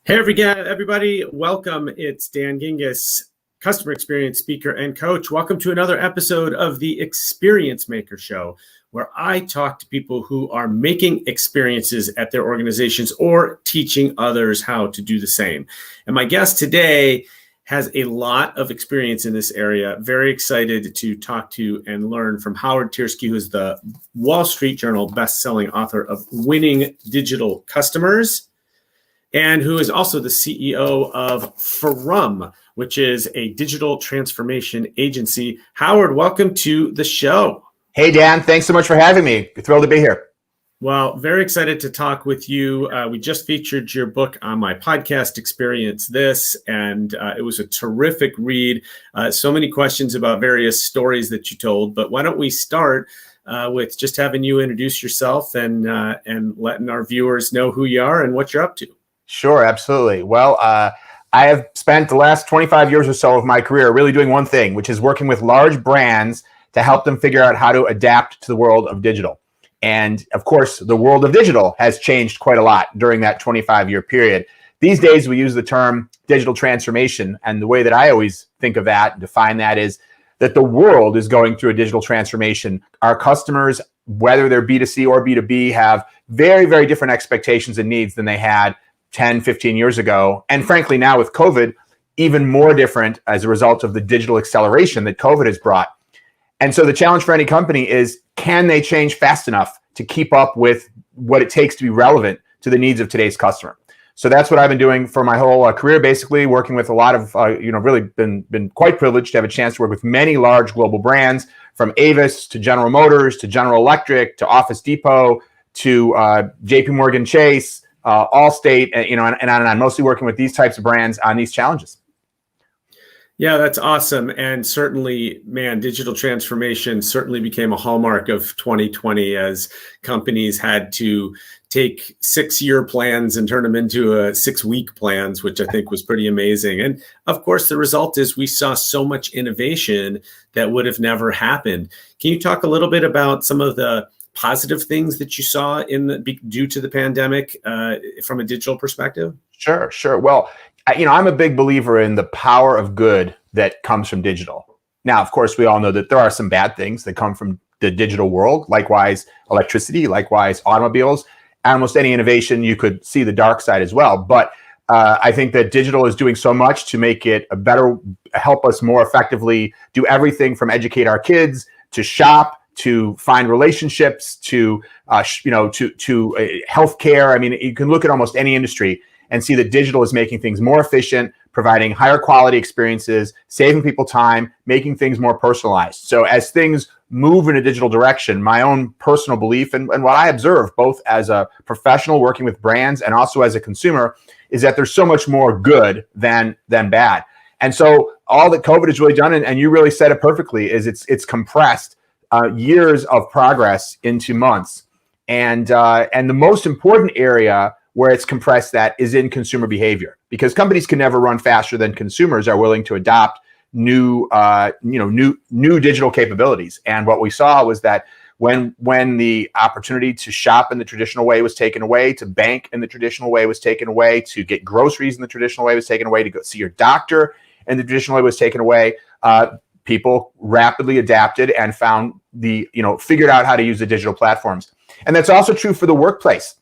Hey, everybody. Welcome. It's Dan Gingiss, customer experience speaker and coach. Welcome to another episode of the Experience Maker Show, where I talk to people who are making experiences at their organizations or teaching others how to do the same. And my guest today has a lot of experience in this area. Very excited to talk to and learn from Howard Tiersky, who is the Wall Street Journal best-selling author of Winning Digital Customers, and who is also the CEO of From, which is a digital transformation agency. Howard, welcome to the show. Hey, Dan, thanks so much for having me. Thrilled to be here. Well, very excited to talk with you. We just featured your book on my podcast, Experience This, and it was a terrific read. So many questions about various stories that you told, but why don't we start with just having you introduce yourself and letting our viewers know who you are and what you're up to. Sure, absolutely. Well, I have spent the last 25 years or so of my career really doing one thing, which is working with large brands to help them figure out how to adapt to the world of digital. And of course, the world of digital has changed quite a lot during that 25-year period. These days, we use the term digital transformation. And the way that I always think of that and define that is that the world is going through a digital transformation. Our customers, whether they're B2C or B2B, have very, very different expectations and needs than they had 10, 15 years ago. And frankly, now with COVID, even more different as a result of the digital acceleration that COVID has brought. And so the challenge for any company is, can they change fast enough to keep up with what it takes to be relevant to the needs of today's customer? So that's what I've been doing for my whole career, basically working with a lot of, really been quite privileged to have a chance to work with many large global brands, from Avis to General Motors to General Electric to Office Depot to JP Morgan Chase, Allstate, and on and on, mostly working with these types of brands on these challenges. Yeah, that's awesome. And certainly, man, digital transformation certainly became a hallmark of 2020 as companies had to take 6-year plans and turn them into 6-week plans, which I think was pretty amazing. And of course, the result is we saw so much innovation that would have never happened. Can you talk a little bit about some of the positive things that you saw due to the pandemic from a digital perspective? Sure. Well, I'm a big believer in the power of good that comes from digital. Now, of course, we all know that there are some bad things that come from the digital world. Likewise, electricity, likewise, automobiles, almost any innovation, you could see the dark side as well. But I think that digital is doing so much to make it help us more effectively do everything from educate our kids to shop, to find relationships, to healthcare. I mean, you can look at almost any industry and see that digital is making things more efficient, providing higher quality experiences, saving people time, making things more personalized. So as things move in a digital direction, my own personal belief and what I observe, both as a professional working with brands and also as a consumer, is that there's so much more good than bad. And so all that COVID has really done, and you really said it perfectly, is it's compressed years of progress into months. And the most important area where it's compressed that is in consumer behavior, because companies can never run faster than consumers are willing to adopt new digital capabilities. And what we saw was that when the opportunity to shop in the traditional way was taken away, to bank in the traditional way was taken away, to get groceries in the traditional way was taken away, to go see your doctor in the traditional way was taken away, people rapidly adapted and figured out how to use the digital platforms. And that's also true for the workplace.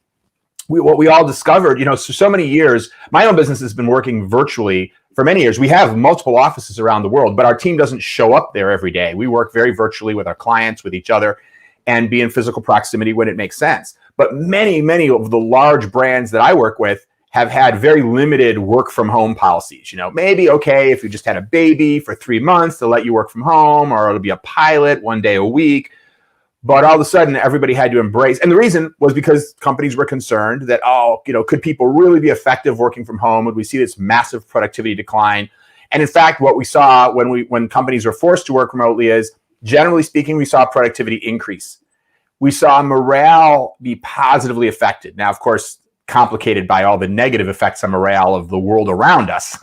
What we all discovered, so many years, my own business has been working virtually for many years. We have multiple offices around the world, but our team doesn't show up there every day. We work very virtually with our clients, with each other, and be in physical proximity when it makes sense. But many, many of the large brands that I work with have had very limited work from home policies. Maybe, okay, if you just had a baby for 3 months, they'll let you work from home, or it'll be a pilot 1 day a week. But all of a sudden, everybody had to embrace. And the reason was because companies were concerned that, could people really be effective working from home? Would we see this massive productivity decline? And in fact, what we saw when companies were forced to work remotely is, generally speaking, we saw productivity increase. We saw morale be positively affected. Now, of course, complicated by all the negative effects on morale of the world around us.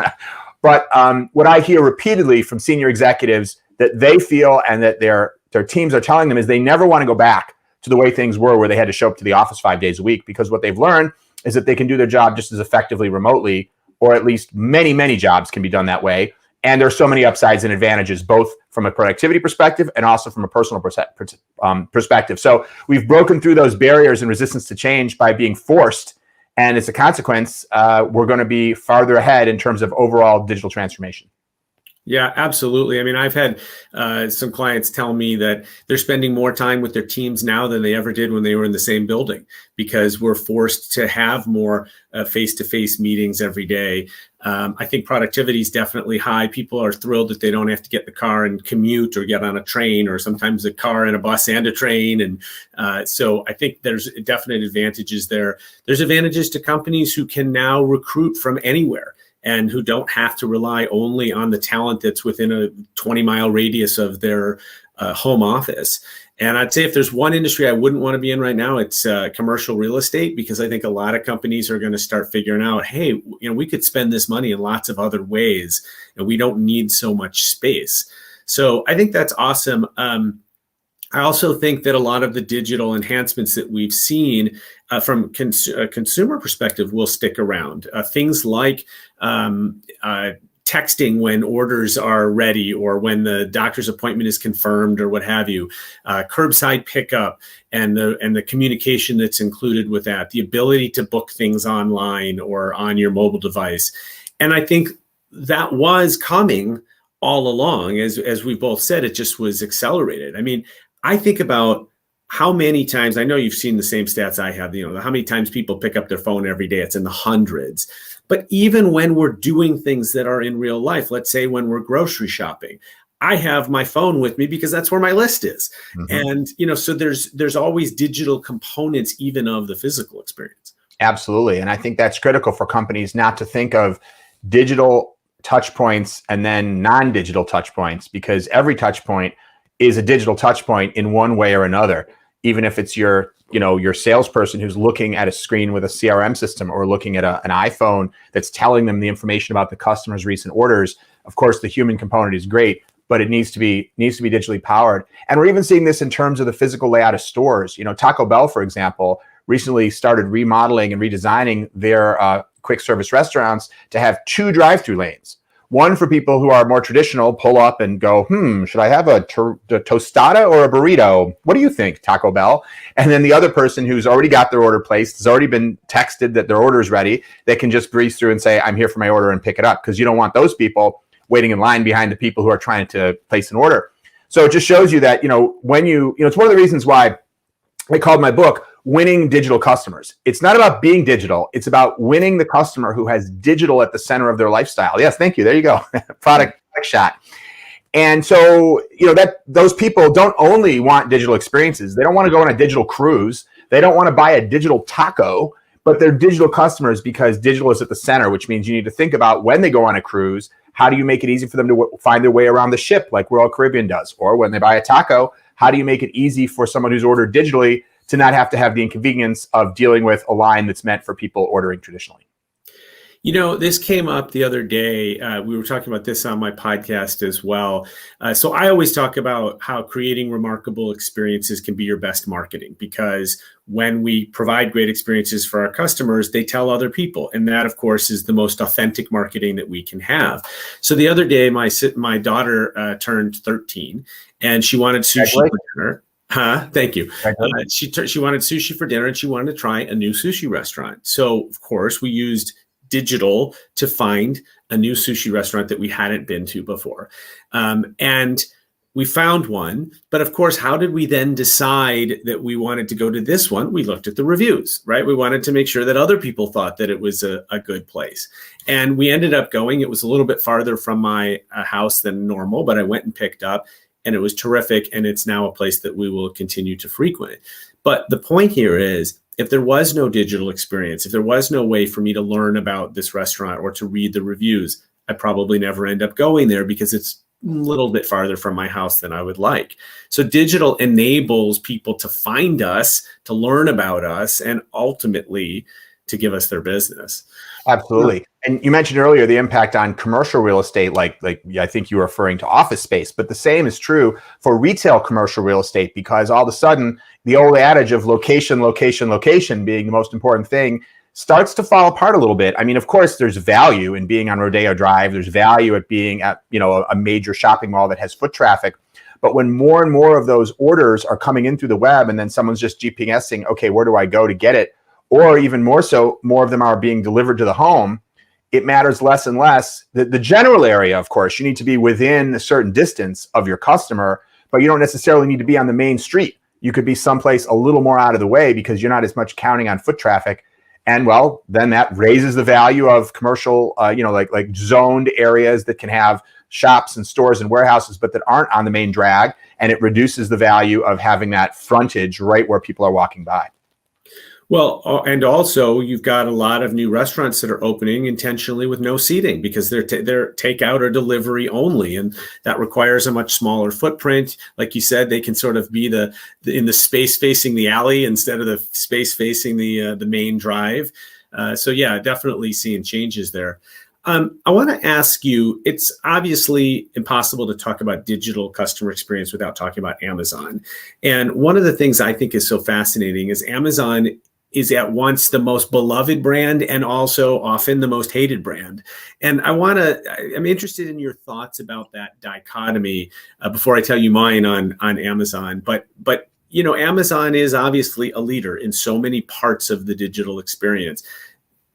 But what I hear repeatedly from senior executives that they feel and that their teams are telling them is they never want to go back to the way things were, where they had to show up to the office 5 days a week, because what they've learned is that they can do their job just as effectively remotely or at least many jobs can be done that way. And there's so many upsides and advantages, both from a productivity perspective and also from a personal perspective. So we've broken through those barriers and resistance to change by being forced. And as a consequence, we're going to be farther ahead in terms of overall digital transformation. Yeah, absolutely. I mean, I've had some clients tell me that they're spending more time with their teams now than they ever did when they were in the same building, because we're forced to have more face-to-face meetings every day. I think productivity is definitely high. People are thrilled that they don't have to get in the car and commute or get on a train, or sometimes a car and a bus and a train. And so I think there's definite advantages there. There's advantages to companies who can now recruit from anywhere, and who don't have to rely only on the talent that's within a 20-mile radius of their home office. And I'd say if there's one industry I wouldn't want to be in right now, it's commercial real estate, because I think a lot of companies are going to start figuring out, hey, we could spend this money in lots of other ways, and we don't need so much space. So I think that's awesome. I also think that a lot of the digital enhancements that we've seen from a consumer perspective will stick around. Things like texting when orders are ready, or when the doctor's appointment is confirmed, or what have you, curbside pickup, and the communication that's included with that, the ability to book things online or on your mobile device. And I think that was coming all along. As we both said, it just was accelerated. I mean, I think about how many times, I know you've seen the same stats I have, how many times people pick up their phone every day. It's in the hundreds. But even when we're doing things that are in real life, let's say when we're grocery shopping, I have my phone with me because that's where my list is. Mm-hmm. And, so there's always digital components, even of the physical experience. Absolutely. And I think that's critical for companies not to think of digital touch points and then non-digital touch points, because every touch point is a digital touch point in one way or another. Even if it's your salesperson who's looking at a screen with a CRM system, or looking at an iPhone that's telling them the information about the customer's recent orders. Of course, the human component is great, but it needs to be digitally powered. And we're even seeing this in terms of the physical layout of stores. Taco Bell, for example, recently started remodeling and redesigning their quick service restaurants to have 2 drive-through lanes. One for people who are more traditional, pull up and go, should I have a tostada or a burrito? What do you think, Taco Bell? And then the other person who's already got their order placed, has already been texted that their order is ready, they can just breeze through and say, I'm here for my order, and pick it up, because you don't want those people waiting in line behind the people who are trying to place an order. So it just shows you that, when it's one of the reasons why I called my book Winning Digital Customers. It's not about being digital. It's about winning the customer who has digital at the center of their lifestyle. Yes, thank you. There you go. Product shot. And so, that those people don't only want digital experiences. They don't want to go on a digital cruise. They don't want to buy a digital taco, but they're digital customers because digital is at the center, which means you need to think about when they go on a cruise, how do you make it easy for them to find their way around the ship like Royal Caribbean does? Or when they buy a taco, how do you make it easy for someone who's ordered digitally to not have to have the inconvenience of dealing with a line that's meant for people ordering traditionally? This came up the other day. We were talking about this on my podcast as well. So I always talk about how creating remarkable experiences can be your best marketing, because when we provide great experiences for our customers, they tell other people. And that, of course, is the most authentic marketing that we can have. So the other day, my daughter turned 13, and she wanted sushi for dinner. Thank you. She wanted sushi for dinner, and she wanted to try a new sushi restaurant. So, of course, we used digital to find a new sushi restaurant that we hadn't been to before. And we found one. But of course, how did we then decide that we wanted to go to this one? We looked at the reviews, right? We wanted to make sure that other people thought that it was a good place. And we ended up going. It was a little bit farther from my house than normal, but I went and picked up. And it was terrific. And it's now a place that we will continue to frequent. But the point here is, if there was no digital experience, if there was no way for me to learn about this restaurant or to read the reviews, I probably never end up going there, because it's a little bit farther from my house than I would like. So digital enables people to find us, to learn about us, and ultimately to give us their business. Absolutely. And you mentioned earlier the impact on commercial real estate, like I think you were referring to office space, but the same is true for retail commercial real estate, because all of a sudden the old adage of location being the most important thing starts to fall apart a little bit. I mean, of course, there's value in being on Rodeo Drive. There's value at being at, a major shopping mall that has foot traffic. But when more and more of those orders are coming in through the web, and then someone's just GPSing, okay, where do I go to get it? Or even more so, more of them are being delivered to the home. It matters less and less. The general area, of course, you need to be within a certain distance of your customer, but you don't necessarily need to be on the main street. You could be someplace a little more out of the way because you're not as much counting on foot traffic. And well, then that raises the value of commercial, like zoned areas that can have shops and stores and warehouses, but that aren't on the main drag. And it reduces the value of having that frontage right where people are walking by. Well, and also you've got a lot of new restaurants that are opening intentionally with no seating because they're takeout or delivery only, and that requires a much smaller footprint. Like you said, they can sort of be in the space facing the alley instead of the space facing the main drive. So yeah, definitely seeing changes there. I want to ask you, it's obviously impossible to talk about digital customer experience without talking about Amazon. And one of the things I think is so fascinating is Amazon is at once the most beloved brand and also often the most hated brand. And I'm interested in your thoughts about that dichotomy before I tell you mine on Amazon. But Amazon is obviously a leader in so many parts of the digital experience.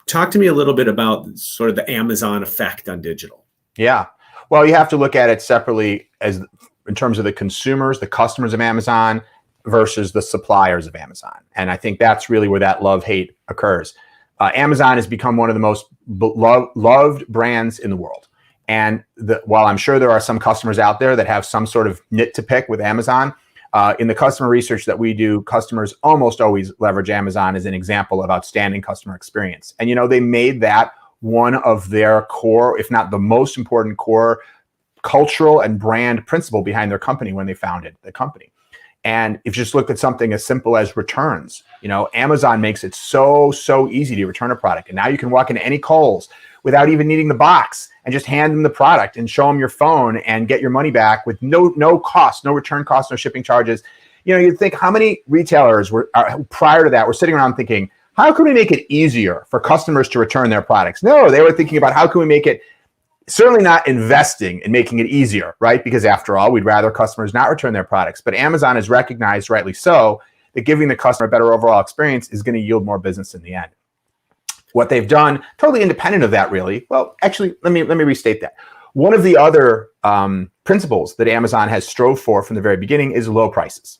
Talk to me a little bit about sort of the Amazon effect on digital. Yeah. Well, you have to look at it separately in terms of the consumers, the customers of Amazon versus the suppliers of Amazon. And I think that's really where that love-hate occurs. Amazon has become one of the most loved brands in the world. And while I'm sure there are some customers out there that have some sort of nit to pick with Amazon, in the customer research that we do, customers almost always leverage Amazon as an example of outstanding customer experience. And, they made that one of their core, if not the most important core cultural and brand principle behind their company when they founded the company. And if you just look at something as simple as returns, Amazon makes it so easy to return a product. And now you can walk into any Kohl's without even needing the box and just hand them the product and show them your phone and get your money back with no cost, no return cost, no shipping charges. You'd think how many retailers prior to that were sitting around thinking, how can we make it easier for customers to return their products? No, they were thinking about how can we make it, certainly not investing in making it easier, right? Because after all, we'd rather customers not return their products. But Amazon has recognized, rightly so, that giving the customer a better overall experience is going to yield more business in the end. What they've done, totally independent of that, really. Well, actually, let me restate that. One of the other principles that Amazon has strove for from the very beginning is low prices.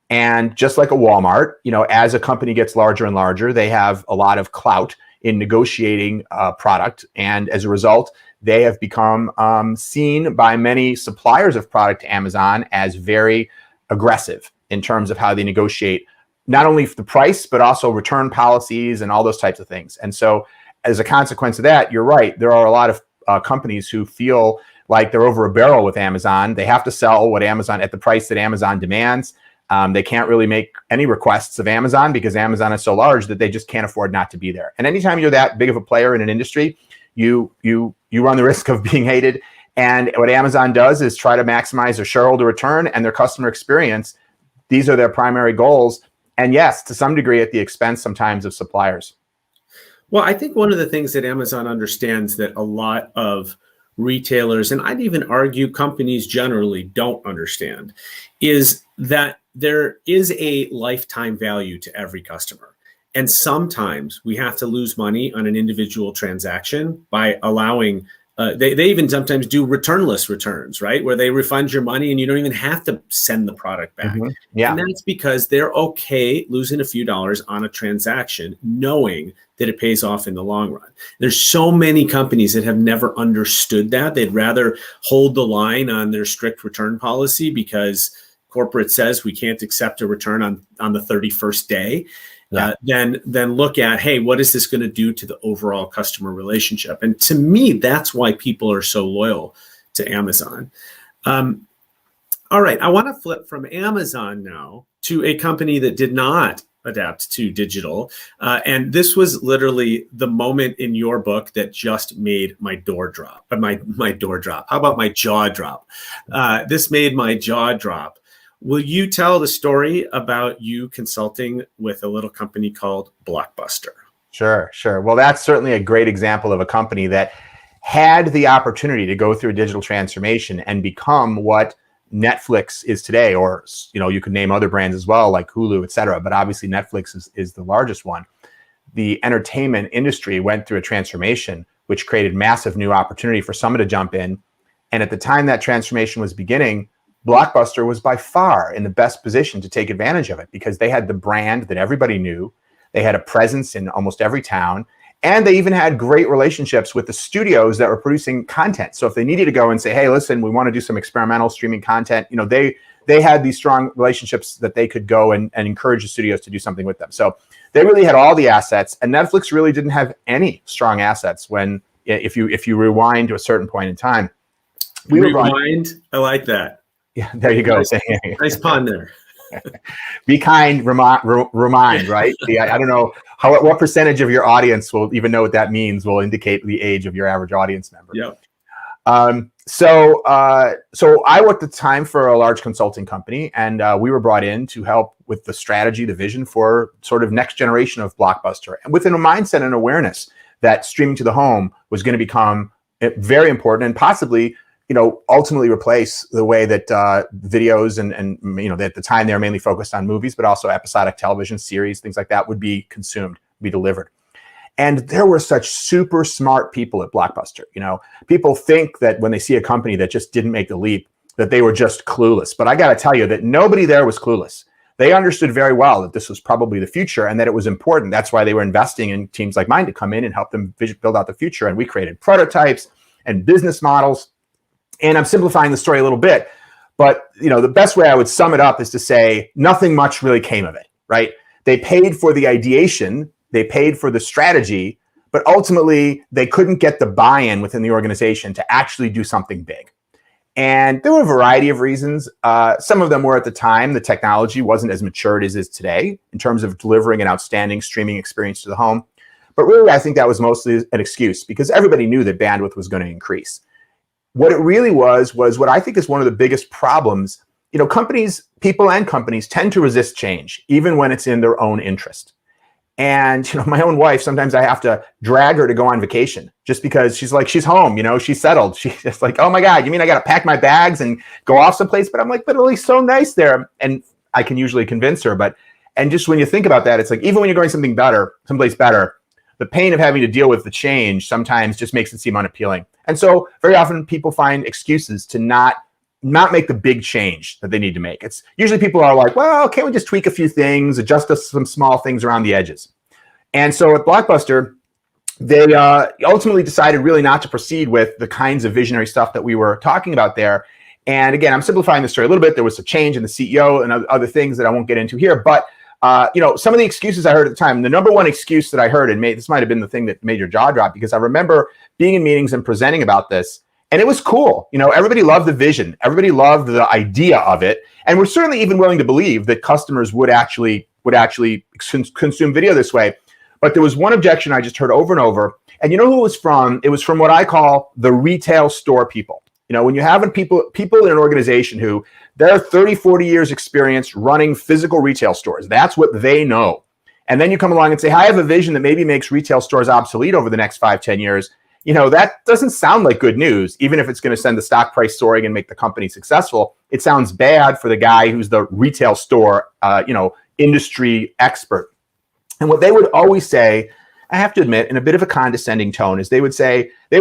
And just like a Walmart, as a company gets larger and larger, they have a lot of clout in negotiating product. And as a result, they have become seen by many suppliers of product to Amazon as very aggressive in terms of how they negotiate not only the price, but also return policies and all those types of things. And so as a consequence of that, you're right, there are a lot of companies who feel like they're over a barrel with Amazon. They have to sell what Amazon at the price that Amazon demands. They can't really make any requests of Amazon because Amazon is so large that they just can't afford not to be there. And anytime you're that big of a player in an industry, you run the risk of being hated. And what Amazon does is try to maximize their shareholder return and their customer experience. These are their primary goals. And yes, to some degree at the expense sometimes of suppliers. Well, I think one of the things that Amazon understands that a lot of retailers, and I'd even argue companies generally don't understand, is that there is a lifetime value to every customer. And sometimes we have to lose money on an individual transaction by allowing, they even sometimes do returnless returns, right? Where they refund your money and you don't even have to send the product back. Mm-hmm. Yeah. And that's because they're okay losing a few dollars on a transaction, knowing that it pays off in the long run. There's so many companies that have never understood that. They'd rather hold the line on their strict return policy because corporate says we can't accept a return on the 31st day. Yeah. Then look at, hey, what is this going to do to the overall customer relationship? And to me, that's why people are so loyal to Amazon. All right, I want to flip from Amazon now to a company that did not adapt to digital. And this was literally the moment in your book that just made my door drop. My door drop. How about my jaw drop? This made my jaw drop. Will you tell the story about you consulting with a little company called Blockbuster? Sure, sure. Well, that's certainly a great example of a company that had the opportunity to go through a digital transformation and become what Netflix is today, or you could name other brands as well, like Hulu, et cetera. But obviously, Netflix is the largest one. The entertainment industry went through a transformation, which created massive new opportunity for someone to jump in. And at the time that transformation was beginning, Blockbuster was by far in the best position to take advantage of it because they had the brand that everybody knew. They had a presence in almost every town. And they even had great relationships with the studios that were producing content. So if they needed to go and say, hey, listen, we want to do some experimental streaming content, they had these strong relationships that they could go and encourage the studios to do something with them. So they really had all the assets, and Netflix really didn't have any strong assets when, if you rewind to a certain point in time. Rewind, I like that. Yeah, there you go. Nice pun there. Be kind, remind, right? I don't know what percentage of your audience will even know what that means, will indicate the age of your average audience member. Yeah. So I worked at the time for a large consulting company, and we were brought in to help with the strategy, the vision for sort of next generation of Blockbuster, and within a mindset and awareness that streaming to the home was going to become very important and possibly, ultimately replace the way that videos and at the time they were mainly focused on movies, but also episodic television series, things like that would be consumed, be delivered. And there were such super smart people at Blockbuster. People think that when they see a company that just didn't make the leap, that they were just clueless. But I got to tell you that nobody there was clueless. They understood very well that this was probably the future and that it was important. That's why they were investing in teams like mine to come in and help them build out the future. And we created prototypes and business models. And I'm simplifying the story a little bit, but the best way I would sum it up is to say nothing much really came of it, right? They paid for the ideation, they paid for the strategy, but ultimately they couldn't get the buy-in within the organization to actually do something big. And there were a variety of reasons. Some of them were at the time, the technology wasn't as mature as it is today in terms of delivering an outstanding streaming experience to the home. But really, I think that was mostly an excuse because everybody knew that bandwidth was going to increase. What it really was what I think is one of the biggest problems. People and companies tend to resist change, even when it's in their own interest. And, my own wife, sometimes I have to drag her to go on vacation just because she's home, she's settled. She's just like, oh my God, you mean I got to pack my bags and go off someplace? But I'm like, but it's so nice there. And I can usually convince her. And just when you think about that, it's like, even when you're going someplace better, the pain of having to deal with the change sometimes just makes it seem unappealing. And so very often people find excuses to not make the big change that they need to make. It's usually people are like, well, can't we just tweak a few things, adjust some small things around the edges? And so at Blockbuster, they ultimately decided really not to proceed with the kinds of visionary stuff that we were talking about there. And again, I'm simplifying the story a little bit. There was a change in the CEO and other things that I won't get into here. But some of the excuses I heard at the time, the number one excuse that I heard, and this might have been the thing that made your jaw drop, because I remember being in meetings and presenting about this, and it was cool. Everybody loved the vision. Everybody loved the idea of it. And we're certainly even willing to believe that customers would actually consume video this way. But there was one objection I just heard over and over. And you know who it was from? It was from what I call the retail store people. When you have people in an organization who they're 30, 40 years experience running physical retail stores. That's what they know. And then you come along and say, I have a vision that maybe makes retail stores obsolete over the next 5, 10 years. That doesn't sound like good news, even if it's going to send the stock price soaring and make the company successful. It sounds bad for the guy who's the retail store, industry expert. And what they would always say, I have to admit, in a bit of a condescending tone, is they would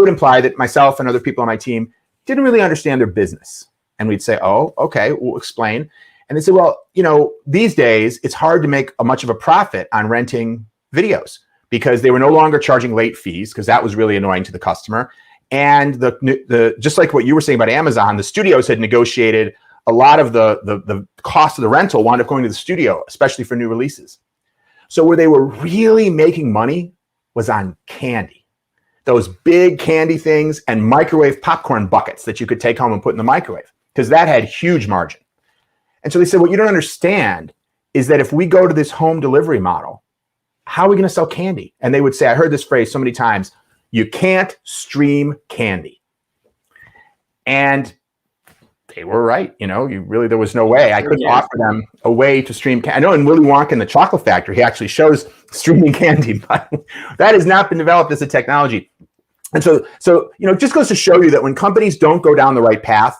imply that myself and other people on my team didn't really understand their business. And we'd say, oh, okay, we'll explain. And they say, well, these days it's hard to make much of a profit on renting videos, because they were no longer charging late fees, because that was really annoying to the customer. And the just like what you were saying about Amazon, the studios had negotiated a lot of the cost of the rental wound up going to the studio, especially for new releases. So where they were really making money was on candy. Those big candy things and microwave popcorn buckets that you could take home and put in the microwave, because that had huge margin. And so they said, what you don't understand is that if we go to this home delivery model, how are we going to sell candy? And they would say, I heard this phrase so many times, you can't stream candy. And they were right. There was no way I couldn't offer them a way to stream. I know in Willy Wonka and the Chocolate Factory, he actually shows streaming candy, but that has not been developed as a technology. And so it just goes to show you that when companies don't go down the right path,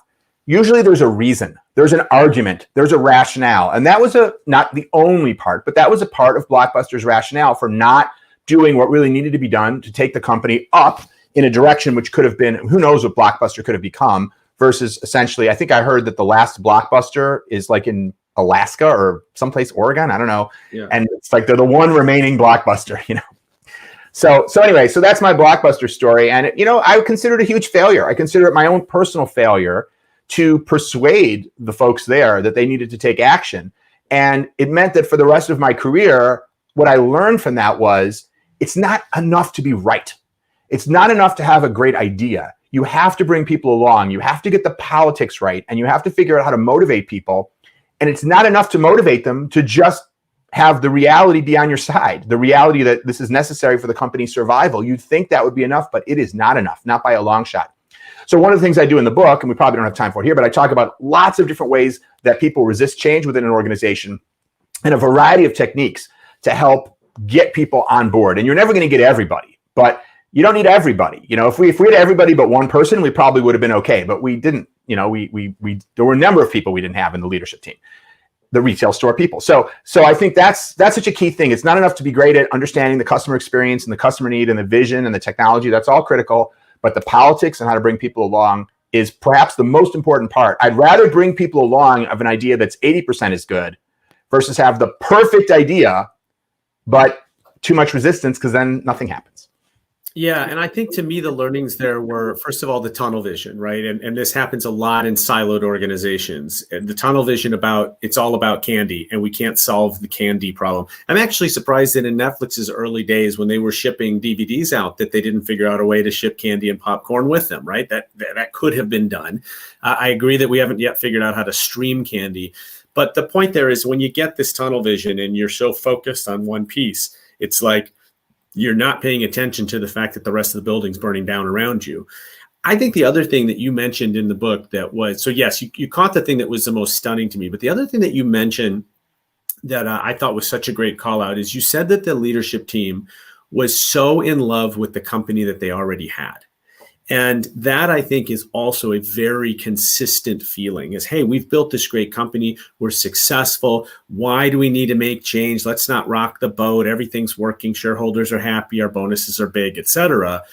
usually there's a reason, there's an argument, there's a rationale. And that was not the only part, but that was a part of Blockbuster's rationale for not doing what really needed to be done to take the company up in a direction which could have been, who knows what Blockbuster could have become, versus essentially, I think I heard that the last Blockbuster is like in Alaska or someplace, Oregon, I don't know. Yeah. And it's like they're the one remaining Blockbuster, So anyway, so that's my Blockbuster story. And, I would consider it a huge failure. I consider it my own personal failure to persuade the folks there that they needed to take action. And it meant that for the rest of my career, what I learned from that was it's not enough to be right. It's not enough to have a great idea. You have to bring people along. You have to get the politics right, and you have to figure out how to motivate people. And it's not enough to motivate them to just have the reality be on your side, the reality that this is necessary for the company's survival. You'd think that would be enough, but it is not enough, not by a long shot. So one of the things I do in the book, and we probably don't have time for it here, but I talk about lots of different ways that people resist change within an organization and a variety of techniques to help get people on board. And you're never going to get everybody, but you don't need everybody. If we had everybody but one person, we probably would have been okay, but we didn't. There were a number of people we didn't have in the leadership team, the retail store people. So I think that's such a key thing. It's not enough to be great at understanding the customer experience and the customer need and the vision and the technology. That's all critical. But the politics and how to bring people along is perhaps the most important part. I'd rather bring people along of an idea that's 80% as good versus have the perfect idea, but too much resistance, because then nothing happens. Yeah. And I think to me, the learnings there were, first of all, the tunnel vision, right? And this happens a lot in siloed organizations. The tunnel vision it's all about candy, and we can't solve the candy problem. I'm actually surprised that in Netflix's early days, when they were shipping DVDs out, that they didn't figure out a way to ship candy and popcorn with them, right? That could have been done. I agree that we haven't yet figured out how to stream candy. But the point there is, when you get this tunnel vision and you're so focused on one piece, it's like, you're not paying attention to the fact that the rest of the building's burning down around you. I think the other thing that you mentioned in the book that was, so yes, you caught the thing that was the most stunning to me, but the other thing that you mentioned that I thought was such a great call out is you said that the leadership team was so in love with the company that they already had. And that, I think, is also a very consistent feeling is, hey, we've built this great company. We're successful. Why do we need to make change? Let's not rock the boat. Everything's working. Shareholders are happy. Our bonuses are big, et cetera.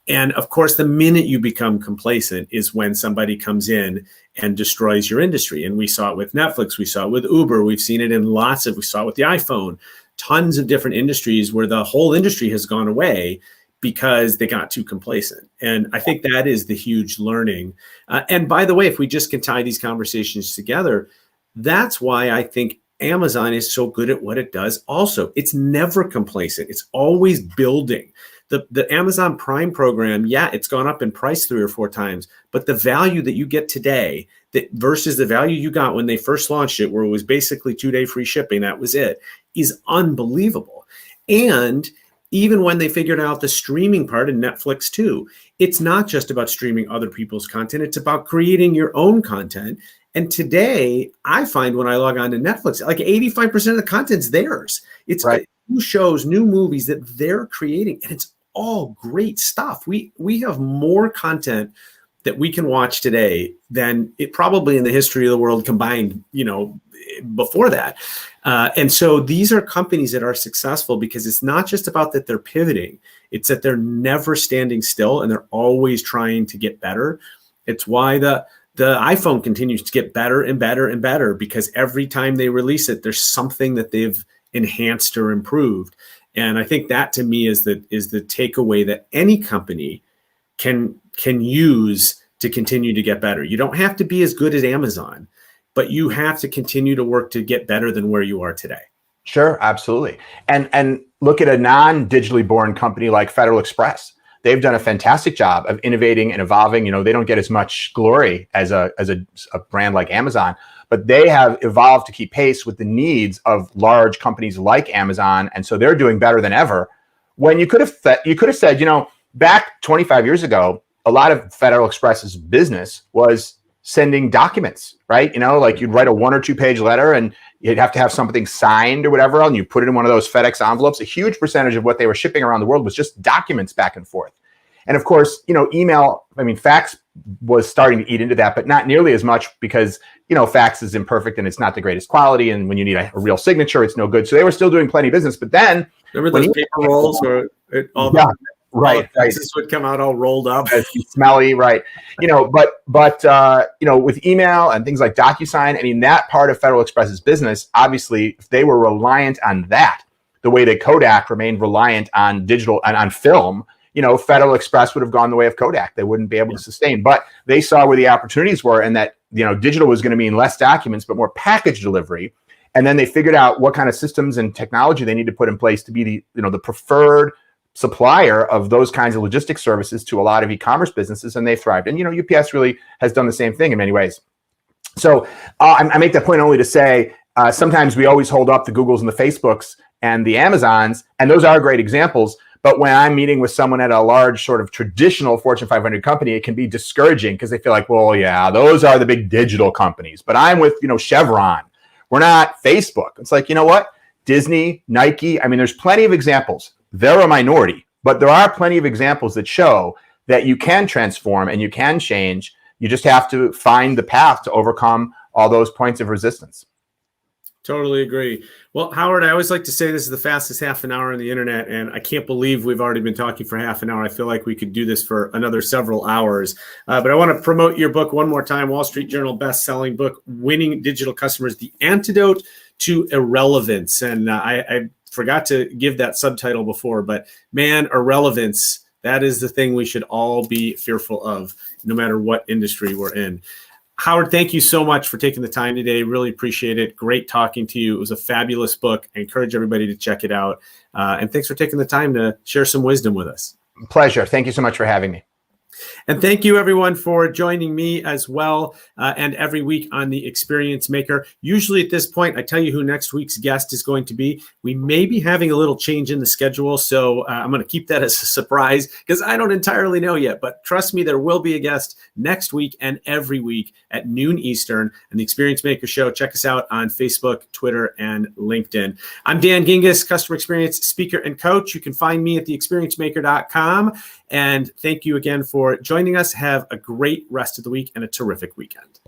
And of course, the minute you become complacent is when somebody comes in and destroys your industry. And we saw it with Netflix. We saw it with Uber. We've seen it in we saw it with the iPhone, tons of different industries where the whole industry has gone away because they got too complacent. And I think that is the huge learning. And by the way, if we just can tie these conversations together, that's why I think Amazon is so good at what it does. Also, it's never complacent. It's always building. The Amazon Prime program, yeah, it's gone up in price 3 or 4 times, but the value that you get today that versus the value you got when they first launched it, where it was basically 2-day free shipping, that was it, is unbelievable. And even when they figured out the streaming part in Netflix too, it's not just about streaming other people's content. It's about creating your own content. And today, I find when I log on to Netflix, like 85% of the content's theirs. It's right. New shows, new movies that they're creating, and it's all great stuff. We have more content that we can watch today than it probably in the history of the world combined, before that. And so these are companies that are successful because it's not just about that they're pivoting. It's that they're never standing still and they're always trying to get better. It's why the iPhone continues to get better and better and better, because every time they release it, there's something that they've enhanced or improved. And I think that to me is the takeaway that any company can use to continue to get better. You don't have to be as good as Amazon, but you have to continue to work to get better than where you are today. Sure, absolutely. And look at a non-digitally born company like Federal Express. They've done a fantastic job of innovating and evolving. They don't get as much glory as a brand like Amazon, but they have evolved to keep pace with the needs of large companies like Amazon. And so they're doing better than ever. When you could have said, back 25 years ago, a lot of Federal Express's business was sending documents, right? Like you'd write a 1 or 2 page letter and you'd have to have something signed or whatever, and you put it in one of those FedEx envelopes. A huge percentage of what they were shipping around the world was just documents back and forth. And of course, email, fax was starting to eat into that, but not nearly as much because, fax is imperfect and it's not the greatest quality. And when you need a real signature, it's no good. So they were still doing plenty of business. But then remember those paper rolls where all the faxes would come out all rolled up, smelly, right? But with email and things like DocuSign, that part of Federal Express's business, obviously, if they were reliant on that, the way that Kodak remained reliant on digital and on film, Federal Express would have gone the way of Kodak. They wouldn't be able to sustain. But they saw where the opportunities were, and that digital was going to mean less documents, but more package delivery. And then they figured out what kind of systems and technology they need to put in place to be the preferred supplier of those kinds of logistics services to a lot of e-commerce businesses, and they thrived. And UPS really has done the same thing in many ways. So I make that point only to say sometimes we always hold up the Googles and the Facebooks and the Amazons, and those are great examples. But when I'm meeting with someone at a large sort of traditional Fortune 500 company, it can be discouraging because they feel like, well, yeah, those are the big digital companies. But I'm with, Chevron. We're not Facebook. It's like, what? Disney, Nike. There's plenty of examples. They're a minority, but there are plenty of examples that show that you can transform and you can change. You just have to find the path to overcome all those points of resistance. Totally agree. Well, Howard, I always like to say this is the fastest half an hour on the internet, and I can't believe we've already been talking for half an hour. I feel like we could do this for another several hours. But I want to promote your book one more time, Wall Street Journal best-selling book, Winning Digital Customers, The Antidote to Irrelevance. And I forgot to give that subtitle before, but man, irrelevance, that is the thing we should all be fearful of, no matter what industry we're in. Howard, thank you so much for taking the time today. Really appreciate it. Great talking to you. It was a fabulous book. I encourage everybody to check it out. And thanks for taking the time to share some wisdom with us. Pleasure. Thank you so much for having me. And thank you, everyone, for joining me as well, and every week on The Experience Maker. Usually at this point, I tell you who next week's guest is going to be. We may be having a little change in the schedule, so I'm going to keep that as a surprise because I don't entirely know yet. But trust me, there will be a guest next week and every week at noon Eastern on The Experience Maker Show. Check us out on Facebook, Twitter, and LinkedIn. I'm Dan Gingiss, customer experience speaker and coach. You can find me at theexperiencemaker.com. And thank you again for joining us. Have a great rest of the week and a terrific weekend.